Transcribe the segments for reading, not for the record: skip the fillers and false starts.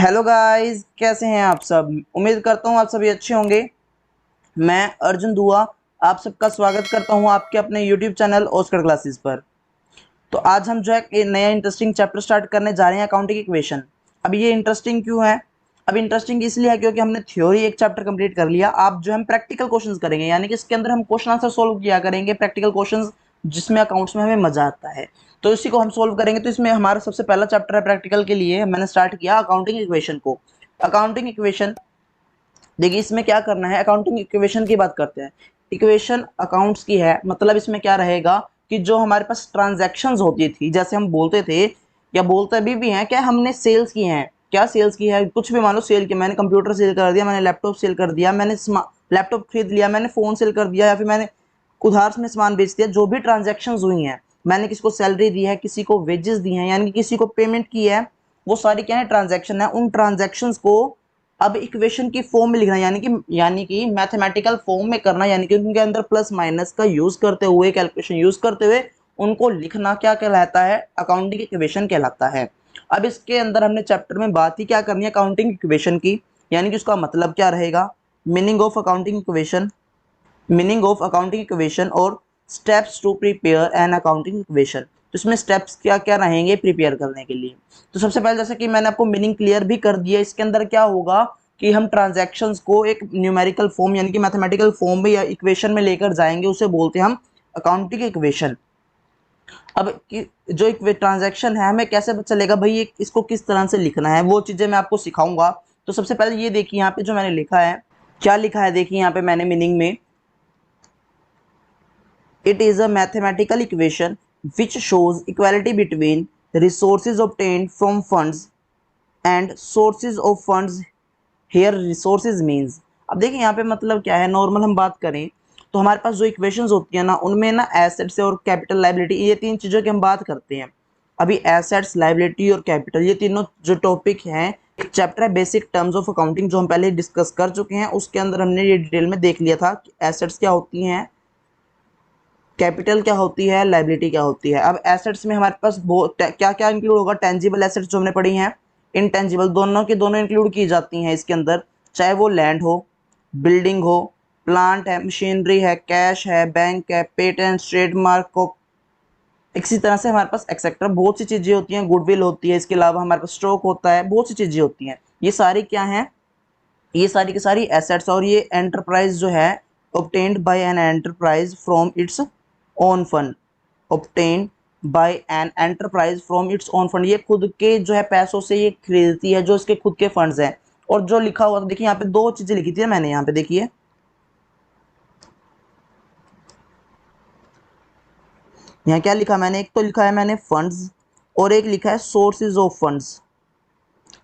Hello guys, कैसे हैं आप सब। उम्मीद करता हूँ आप सभी अच्छे होंगे। मैं अर्जुन दुआ आप सबका स्वागत करता हूँ आपके अपने यूट्यूब चैनल ऑस्कर क्लासेस पर। तो आज हम जो है एक नया इंटरेस्टिंग चैप्टर स्टार्ट करने जा रहे हैं, अकाउंटिंग इक्वेशन। अब ये इंटरेस्टिंग क्यों है? अब इंटरेस्टिंग इसलिए है क्योंकि हमने थ्योरी एक चैप्टर कंप्लीट कर लिया। आप जो हम प्रैक्टिकल क्वेश्चंस करेंगे, यानी कि इसके अंदर हम क्वेश्चन आंसर सोल्व किया करेंगे, प्रैक्टिकल क्वेश्चंस जिसमें अकाउंट्स में हमें मजा आता है। तो इसी को हम सोल्व करेंगे। तो इसमें हमारा सबसे पहला चैप्टर है प्रैक्टिकल के लिए, मैंने स्टार्ट किया अकाउंटिंग इक्वेशन को। अकाउंटिंग इक्वेशन देखिए, इसमें क्या करना है, अकाउंटिंग इक्वेशन की बात करते हैं। इक्वेशन अकाउंट्स की है, मतलब इसमें क्या रहेगा कि जो हमारे पास ट्रांजैक्शंस होती थी, जैसे हम बोलते थे या बोलते अभी भी हैं, क्या हमने सेल्स की हैं, क्या सेल्स की है, कुछ भी मान लो सेल की, मैंने कंप्यूटर सेल कर दिया, मैंने लैपटॉप सेल कर दिया, मैंने लैपटॉप खरीद लिया, मैंने फोन सेल कर दिया, या फिर मैंने उधार में सामान बेच दिया। जो भी ट्रांजैक्शंस हुई हैं, मैंने किसी को सैलरी दी है, किसी को वेजेस दी हैं, यानी कि किसी को पेमेंट की है, वो सारी क्या है, ट्रांजैक्शन है। उन ट्रांजैक्शंस को अब इक्वेशन की फॉर्म में लिखना, यानी कि मैथमेटिकल फॉर्म में करना, यानी कि उनके अंदर प्लस माइनस का यूज करते हुए, कैलकुलेशन यूज करते हुए उनको लिखना क्या कहलाता है, अकाउंटिंग इक्वेशन कहलाता है। अब इसके अंदर हमने चैप्टर में बात ही क्या करनी है, अकाउंटिंग इक्वेशन की, यानी कि उसका मतलब क्या रहेगा, meaning of accounting equation, meaning of accounting equation और steps to prepare an accounting equation. तो इसमें स्टेप्स क्या क्या रहेंगे प्रिपेयर करने के लिए। तो सबसे पहले, जैसे कि मैंने आपको मीनिंग क्लियर भी कर दिया, इसके अंदर क्या होगा कि हम ट्रांजैक्शंस को एक न्यूमेरिकल फॉर्म यानी कि मैथमेटिकल फॉर्म में या इक्वेशन में लेकर जाएंगे, उसे बोलते हैं हम अकाउंटिंग इक्वेशन। अब जो ट्रांजैक्शन है, हमें कैसे पता चलेगा भाई ये इसको किस तरह से लिखना है, वो चीज़ें मैं आपको सिखाऊंगा। तो सबसे पहले ये देखिए यहाँ पे जो मैंने लिखा है, क्या लिखा है, देखिए यहाँ पे मैंने मीनिंग में, it is a mathematical equation which shows equality between resources obtained from funds and sources of funds. Here resources means, अब देखिए यहाँ पे मतलब क्या है, नॉर्मल हम बात करें तो हमारे पास जो इक्वेशंस होती है ना, उनमें ना एसेट्स और कैपिटल लाइबिलिटी, ये तीन चीज़ों की हम बात करते हैं। अभी एसेट्स, लाइबिलिटी और कैपिटल, ये तीनों जो टॉपिक हैं, एक चैप्टर है बेसिक टर्म्स ऑफ अकाउंटिंग, जो हम पहले डिस्कस कर चुके हैं। उसके अंदर हमने ये डिटेल में देख लिया था कि एसेट्स क्या होती हैं, कैपिटल क्या होती है, लाइबिलिटी क्या होती है। अब एसेट्स में हमारे पास क्या क्या इंक्लूड होगा, टेंजिबल एसेट्स जो हमने पढ़ी हैं, इनटेंजिबल, दोनों की दोनों इंक्लूड की जाती हैं इसके अंदर, चाहे वो लैंड हो, बिल्डिंग हो, प्लांट है, मशीनरी है, कैश है, बैंक है, पेटेंट, ट्रेडमार्क को। इसी तरह से हमारे पास एक्सेट्रा बहुत सी चीज़ें होती हैं, गुडविल होती है, इसके अलावा हमारे पास स्टॉक होता है, बहुत सी चीज़ें होती हैं। ये सारी क्या हैं, ये सारी की सारी एसेट्स। और ये एंटरप्राइज जो है, obtained by an enterprise from its own fund, obtained by an enterprise from its own fund, ये खुद के जो है पैसों से ये खरीदती है, जो इसके खुद के फंड्स हैं। और जो लिखा हुआ, तो देखिए यहाँ पे दो चीजें लिखी थी मैंने, यहाँ पे देखिए, यहाँ क्या लिखा मैंने, एक तो लिखा है मैंने फंड्स और एक लिखा है सोर्सेज ऑफ फंड्स।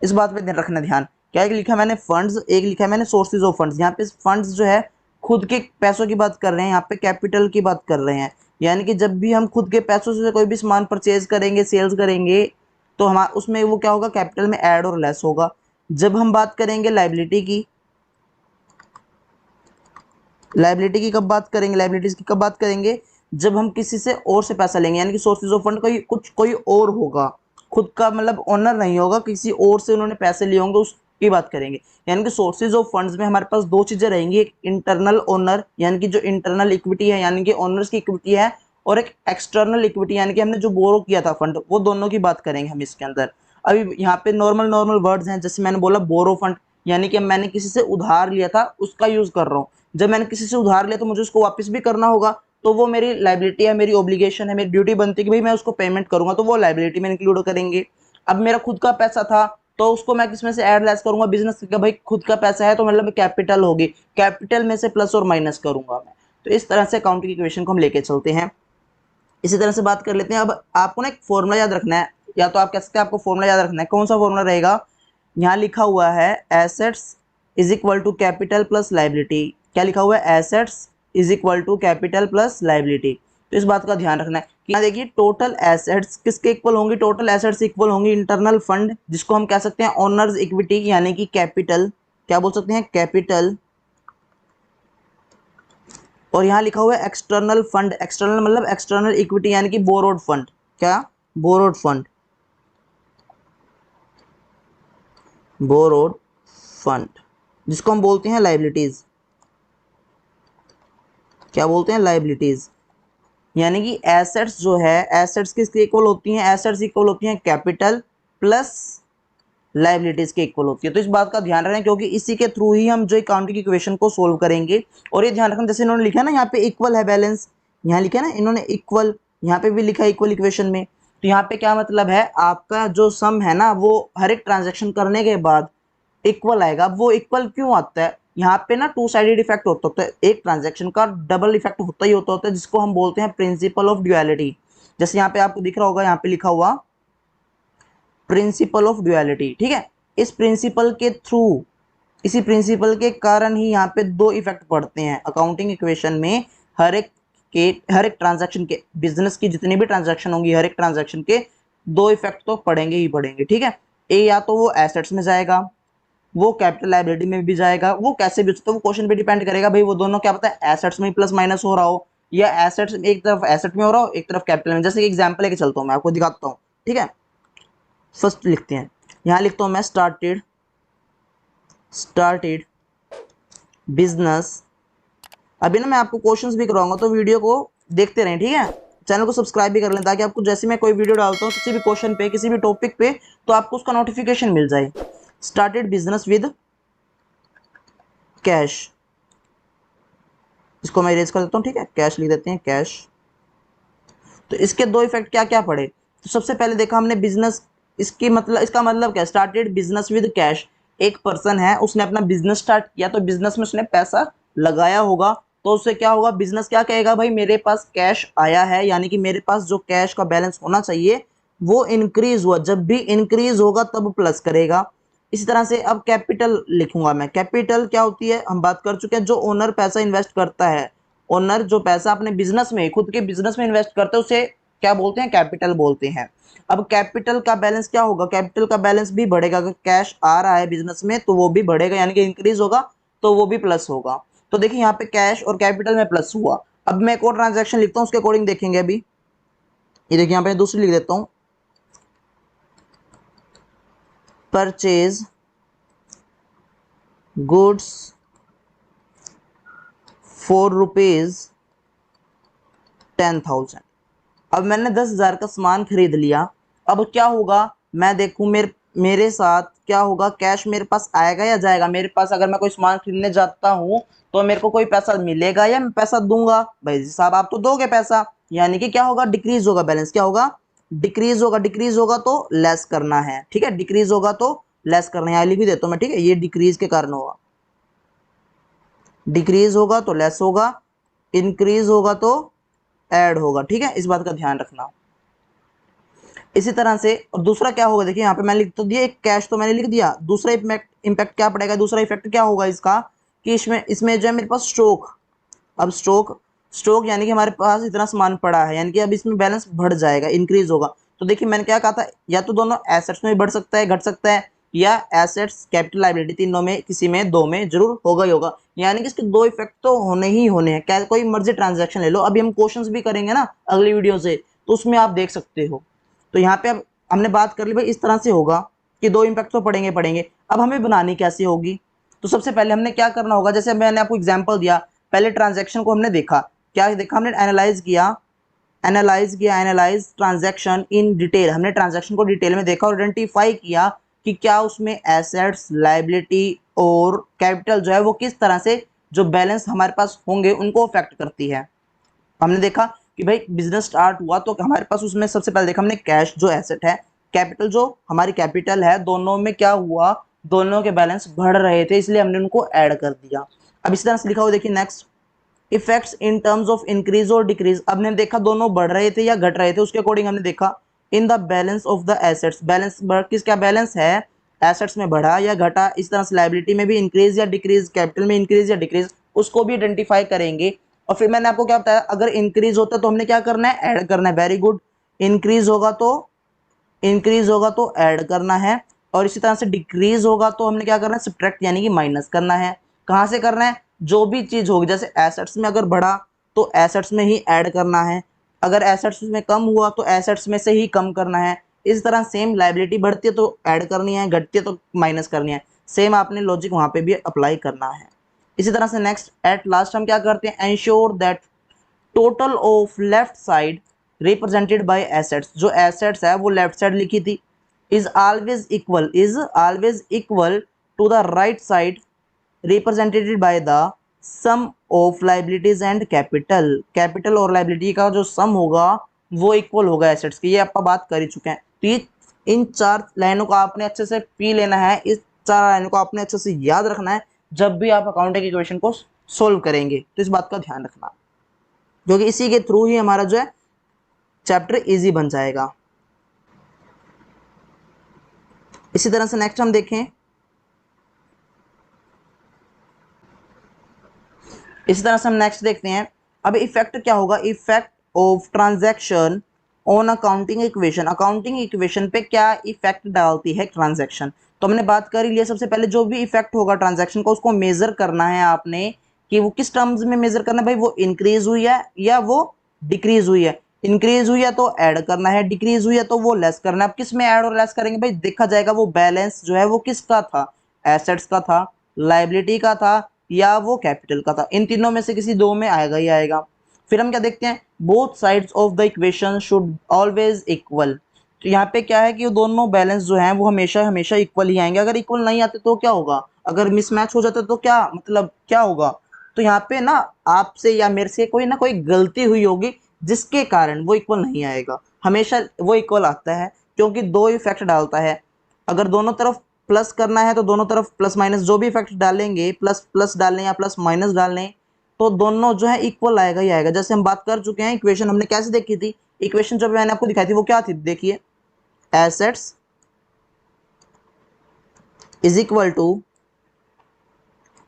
इस बात पे रखना ध्यान, क्या एक लिखा है मैंने फंड्स, एक लिखा है मैंने सोर्सेज ऑफ फंड्स। यहाँ पे फंड्स जो है खुद के पैसों की बात कर रहे हैं, यहाँ पे कैपिटल की बात कर रहे हैं। यानी कि जब भी हम खुद के पैसों से कोई भी सामान परचेज करेंगे, सेल्स करेंगे, तो हम उसमें वो क्या होगा, कैपिटल में ऐड और लेस होगा। जब हम बात करेंगे लाइबिलिटी की, लाइबिलिटी की कब बात करेंगे, लाइबिलिटीज की कब बात करेंगे, जब हम किसी से और से पैसा लेंगे, यानी कि सोर्सेज ऑफ फंड कोई और होगा, खुद का मतलब ओनर नहीं होगा, किसी और से उन्होंने पैसे लिए होंगे, उसकी बात करेंगे। यानी कि सोर्सेज ऑफ फंड्स में हमारे पास दो चीजें रहेंगी, एक इंटरनल ओनर, यानी कि जो इंटरनल इक्विटी है, यानी कि ओनर्स की इक्विटी है, और एक एक्सटर्नल इक्विटी, यानी कि हमने जो बोरो किया था फंड, वो दोनों की बात करेंगे हम इसके अंदर। अभी यहाँ पे नॉर्मल नॉर्मल वर्ड्स हैं, जैसे मैंने बोला बोरो फंड, यानी कि मैंने किसी से उधार लिया था, उसका यूज कर रहा हूँ। जब मैंने किसी से उधार लिया तो मुझे उसको वापस भी करना होगा, तो वो मेरी लाइबिलिटी है, मेरी ऑब्लिगेशन है, मेरी ड्यूटी बनती है कि भाई मैं उसको पेमेंट करूंगा, तो वो लाइबिलिटी में इंक्लूड करेंगे। अब मेरा खुद का पैसा था, तो उसको मैं किसमें से ऐड लेस करूंगा, बिजनेस का, भाई खुद का पैसा है तो मतलब कैपिटल होगी, कैपिटल में से प्लस और माइनस करूंगा मैं। तो इस तरह से अकाउंटिंग इक्वेशन को हम लेके चलते हैं। इसी तरह से बात कर लेते हैं। अब आपको ना एक फॉर्मूला याद रखना है, या तो आप कह सकते हैं आपको फॉर्मूला याद रखना है। कौन सा फॉर्मूला रहेगा, यहाँ लिखा हुआ है assets is equal to capital plus liability. क्या लिखा हुआ है, assets is equal to capital plus liability. तो इस बात का ध्यान रखना है कि यहाँ देखिए टोटल एसेट्स किसके इक्वल होंगी, टोटल एसेट्स इक्वल होंगी इंटरनल फंड, जिसको हम कह सकते हैं ओनर्स इक्विटी, यानी कि कैपिटल, क्या बोल सकते हैं, कैपिटल। और यहाँ लिखा हुआ है एक्सटर्नल फंड, एक्सटर्नल मतलब एक्सटर्नल इक्विटी, यानी कि बोरोड फंड, क्या, बोरोड फंड। बोरोड फंड, जिसको हम बोलते हैं लाइबिलिटीज। क्या बोलते हैं? लाइबिलिटीज। यानी कि एसेट्स जो है, एसेट्स किसके इक्वल होती हैं? एसेट्स इक्वल होती हैं कैपिटल प्लस लाइबिलिटीज के इक्वल होती है। तो इस बात का ध्यान रखें, क्योंकि इसी के थ्रू ही हम जो अकाउंटिंग इक्वेशन को सोल्व करेंगे। और ये ध्यान रखना, जैसे इन्होंने लिखा है ना यहाँ पे इक्वल है बैलेंस, यहाँ लिखा है ना इन्होंने इक्वल, यहाँ पे भी लिखा है इक्वल इक्वेशन में। तो यहाँ पे क्या मतलब है, आपका जो सम है ना वो हर एक ट्रांजेक्शन करने के बाद इक्वल आएगा। वो इक्वल क्यों आता है? यहाँ पे ना टू साइडेड इफेक्ट होता है, एक ट्रांजेक्शन का डबल इफेक्ट होता ही होता है, जिसको हम बोलते हैं प्रिंसिपल ऑफ ड्यूअलिटी। जैसे यहाँ पे आपको दिख रहा होगा, यहाँ पे लिखा हुआ प्रिंसिपल ऑफ ड्यूअलिटी। ठीक है, इस प्रिंसिपल के थ्रू, इसी प्रिंसिपल के कारण ही यहाँ पे दो इफेक्ट पड़ते हैं अकाउंटिंग इक्वेशन में। हर एक ट्रांजैक्शन के, बिजनेस की जितनी भी ट्रांजैक्शन होंगी हर एक ट्रांजैक्शन के दो इफेक्ट तो पड़ेंगे ही पड़ेंगे। ठीक है, या तो वो एसेट्स में जाएगा, वो कैपिटल लायबिलिटी में भी जाएगा, वो कैसे भी, तो वो क्वेश्चन पे डिपेंड करेगा भाई, वो दोनों क्या पता है एसेट्स में प्लस माइनस हो रहा हो, या एसेट्स एक तरफ एसेट में हो रहा हो एक तरफ कैपिटल में। जैसे एग्जांपल लेके चलता हूँ, मैं आपको दिखाता हूँ। ठीक है, फर्स्ट लिखते हैं, यहाँ लिखता हूँ मैं स्टार्टेड बिजनेस। अभी ना मैं आपको क्वेश्चंस भी करवाऊंगा, तो वीडियो को देखते रहें। ठीक है, चैनल को सब्सक्राइब भी कर लें, ताकि आपको जैसे मैं कोई वीडियो डालता हूँ किसी भी क्वेश्चन पे, किसी भी टॉपिक पे, तो आपको उसका नोटिफिकेशन मिल जाए। स्टार्टेड बिजनेस विद कैश, इसको मैं इरेज कर देता हूँ। ठीक है, कैश लिख देते हैं, कैश। तो इसके दो इफेक्ट क्या क्या पड़े? तो सबसे पहले देखा हमने बिजनेस, इसका मतलब क्या? Started business with cash. एक पर्सन है, उसने अपना बिजनेस स्टार्ट किया, तो बिजनेस में उसने पैसा लगाया होगा, तो उससे क्या होगा? बिजनेस क्या कहेगा, भाई मेरे पास कैश आया है, यानी कि मेरे पास जो कैश का बैलेंस होना चाहिए वो इंक्रीज हुआ। जब भी इंक्रीज होगा तब प्लस करेगा। इसी तरह से अब कैपिटल लिखूंगा मैं। कैपिटल क्या होती है, हम बात कर चुके हैं, जो ओनर पैसा इन्वेस्ट करता है, ओनर जो पैसा अपने बिजनेस में, खुद के बिजनेस में इन्वेस्ट करते हैं, उसे क्या बोलते हैं? कैपिटल बोलते हैं। अब कैपिटल का बैलेंस क्या होगा? कैपिटल का बैलेंस भी बढ़ेगा। अगर कैश आ रहा है बिजनेस में तो वो भी बढ़ेगा, यानी कि इंक्रीज होगा, तो वो भी प्लस होगा। तो देखिए यहाँ पे कैश और कैपिटल में प्लस हुआ। अब मैं एक और ट्रांजेक्शन लिखता हूँ, उसके अकॉर्डिंग देखेंगे। अभी ये देखिए, यहाँ पे दूसरी लिख देता हूँ, परचेज गुड्स फॉर ₹10,000। अब मैंने 10,000 का सामान खरीद लिया। अब क्या होगा? मैं देखूं मेरे साथ क्या होगा, कैश मेरे पास आएगा या जाएगा? मेरे पास अगर मैं कोई सामान खरीदने जाता हूं तो मेरे को कोई पैसा मिलेगा या मैं पैसा दूंगा? भाई साहब आप तो दोगे पैसा, यानी कि क्या होगा? डिक्रीज होगा बैलेंस। क्या होगा? डिक्रीज होगा। डिक्रीज होगा तो लेस करना है। ठीक है, डिक्रीज होगा तो लेस करना है, यहाँ लिख भी देता हूं मैं। ठीक है, ये डिक्रीज के कारण होगा, डिक्रीज होगा तो लेस होगा, इंक्रीज होगा तो ऐड होगा। ठीक है, इस बात का ध्यान रखना। इसी तरह से और दूसरा क्या होगा, देखिए यहाँ पे मैंने लिख तो दिया, एक कैश तो मैंने लिख दिया। दूसरा इम्पैक्ट क्या पड़ेगा? दूसरा इफेक्ट क्या होगा इसका, कि इसमें जो है मेरे पास स्टॉक, अब स्टॉक यानी कि हमारे पास इतना सामान पड़ा है, यानी कि अब इसमें बैलेंस बढ़ जाएगा, इंक्रीज होगा। तो देखिए मैंने क्या कहा था, या तो दोनों एसेट्स में बढ़ सकता है, घट सकता है, या एसेट्स कैपिटल लायबिलिटी तीनों में किसी में दो में जरूर होगा ही होगा। यानी कि इसके दो इफेक्ट तो होने ही होने हैं। क्या कोई मर्जी ट्रांजेक्शन ले लो, अभी हम क्वेश्चंस भी करेंगे ना अगली वीडियो से, तो उसमें आप देख सकते हो। तो यहाँ पे अब हमने बात कर ली भाई, इस तरह से होगा कि दो इम्पैक्ट तो पड़ेंगे पड़ेंगे। अब हमें बनानी कैसे होगी? तो सबसे पहले हमने क्या करना होगा, जैसे मैंने आपको एग्जांपल दिया, पहले ट्रांजैक्शन को हमने देखा, क्या देखा हमने? Analyse transaction in detail. हमने ट्रांजैक्शन को डिटेल में देखा और आइडेंटिफाई किया कि क्या उसमें एसेट्स, लायबिलिटी और कैपिटल जो है वो किस तरह से जो बैलेंस हमारे पास होंगे उनको अफेक्ट करती है। हमने देखा कि भाई बिजनेस स्टार्ट हुआ तो हमारे पास उसमें सबसे पहले देखा हमने कैश जो एसेट है, कैपिटल जो हमारी कैपिटल है, दोनों में क्या हुआ? दोनों के बैलेंस बढ़ रहे थे, इसलिए हमने उनको ऐड कर दिया। अब इस तरह से लिखा हुआ देखिए, next effects in terms of increase और डिक्रीज। अब हमने देखा दोनों बढ़ रहे थे या घट रहे थे, उसके अकॉर्डिंग हमने देखा in the balance of the assets. Balance किसका बैलेंस है? एसेट्स में बढ़ा या घटा। इस तरह से लायबिलिटी में भी इंक्रीज या डिक्रीज, कैपिटल में इंक्रीज या डिक्रीज, उसको भी आइडेंटिफाई करेंगे। और फिर मैंने आपको क्या बताया, अगर इंक्रीज होता है तो हमने क्या करना है? ऐड करना है। Very good. इंक्रीज होगा तो ऐड करना है, और इसी तरह से डिक्रीज होगा तो हमने क्या करना है? सब्ट्रैक्ट यानी कि माइनस करना है। कहाँ से करना है? जो भी चीज होगी, जैसे एसेट्स में अगर बढ़ा तो एसेट्स में ही ऐड करना है, अगर एसेट्स में कम हुआ तो एसेट्स में से ही कम करना है। इस तरह सेम लायबिलिटी बढ़ती है तो ऐड करनी है, घटती है तो माइनस करनी है। सेम आपने लॉजिक वहाँ पे भी अप्लाई करना है। इसी तरह से नेक्स्ट एट लास्ट हम क्या करते हैं, ensure that total of left side represented by assets, जो एसेट्स है वो लेफ्ट साइड लिखी थी, is always equal to the right side represented by the sum of liabilities and capital. Capital और लाइबिलिटी का जो सम होगा वो इक्वल होगा एसेट्स की, ये आप बात कर ही चुके हैं। तो ये इन 4 लाइनों को आपने अच्छे से पी लेना है, इस 4 लाइनों को आपने अच्छे से याद रखना है जब भी आप अकाउंटिंग इक्वेशन को सोल्व करेंगे, तो इस बात का ध्यान रखना, क्योंकि इसी के थ्रू ही हमारा जो है चैप्टर इजी बन जाएगा। इसी तरह से नेक्स्ट हम देखें, इसी तरह से हम नेक्स्ट देखते हैं। अब इफेक्ट क्या होगा, effect of transaction on accounting equation. Accounting equation पे क्या इफेक्ट डालती है ट्रांजैक्शन, तो हमने बात कर ही लिया। सबसे पहले जो भी इफेक्ट होगा ट्रांजैक्शन का उसको मेजर करना है आपने, कि वो किस टर्म्स में मेजर करना है भाई, वो इंक्रीज हुई है या वो डिक्रीज हुई है। इंक्रीज हुई है तो ऐड करना है, डिक्रीज हुई है तो वो लेस करना है। अब किस में ऐड और लेस करेंगे भाई, देखा जाएगा वो बैलेंस जो है वो किसका था, एसेट्स का था, लाइबिलिटी का था या वो कैपिटल का था। इन तीनों में से किसी दो में आएगा ही आएगा। फिर हम क्या देखते हैं, both sides of the equation should always equal. तो यहाँ पे क्या है कि वो दोनों बैलेंस जो हैं वो हमेशा हमेशा इक्वल ही आएंगे। अगर इक्वल नहीं आते तो क्या होगा, अगर मिसमैच हो जाता तो क्या मतलब क्या होगा, तो यहाँ पे ना आपसे या मेरे से कोई ना कोई गलती हुई होगी जिसके कारण वो इक्वल नहीं आएगा। हमेशा वो इक्वल आता है क्योंकि दो इफेक्ट डालता है। अगर दोनों तरफ प्लस करना है तो दोनों तरफ प्लस माइनस जो भी इफेक्ट डालेंगे, प्लस प्लस डालें या प्लस माइनस डालें, तो दोनों जो है इक्वल आएगा ही आएगा। जैसे हम बात कर चुके हैं, इक्वेशन हमने कैसे देखी थी, इक्वेशन जब मैंने आपको दिखाई थी वो क्या थी, देखिए assets is equal to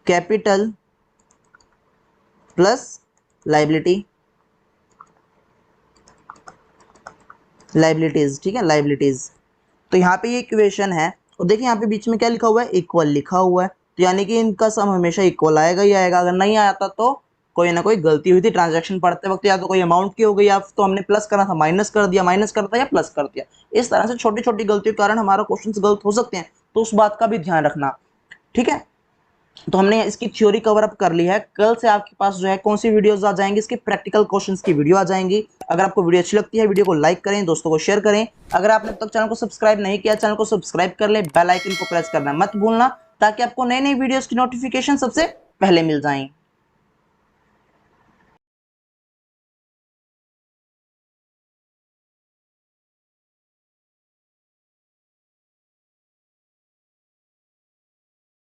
capital plus liability, liabilities, ठीक है, लाइबिलिटीज। तो यहाँ पे ये इक्वेशन है और देखिए यहाँ पे बीच में क्या लिखा हुआ है, इक्वल लिखा हुआ है, तो यानी कि इनका सम हमेशा इक्वल आएगा ही आएगा। अगर नहीं आता तो कोई ना कोई गलती हुई थी ट्रांजैक्शन पढ़ते वक्त, या तो कोई अमाउंट की हो गई, या तो हमने प्लस करना था माइनस कर दिया, माइनस करता या प्लस कर दिया। इस तरह से छोटी छोटी गलतियों के कारण हमारा क्वेश्चन गलत हो सकते हैं, तो उस बात का भी ध्यान रखना, ठीक है। तो हमने इसकी थ्योरी कवर अप कर ली है। कल से आपके पास जो है कौन सी वीडियोस आ जाएंगी, इसके प्रैक्टिकल क्वेश्चंस की वीडियो आ जाएंगी। अगर आपको वीडियो अच्छी लगती है वीडियो को लाइक करें, दोस्तों को शेयर करें। अगर आपने अब तक चैनल को सब्सक्राइब नहीं किया, चैनल को सब्सक्राइब कर ले, बेल आइकन को प्रेस करना मत भूलना, ताकि आपको नई नई वीडियोस की नोटिफिकेशन सबसे पहले मिल जाएं।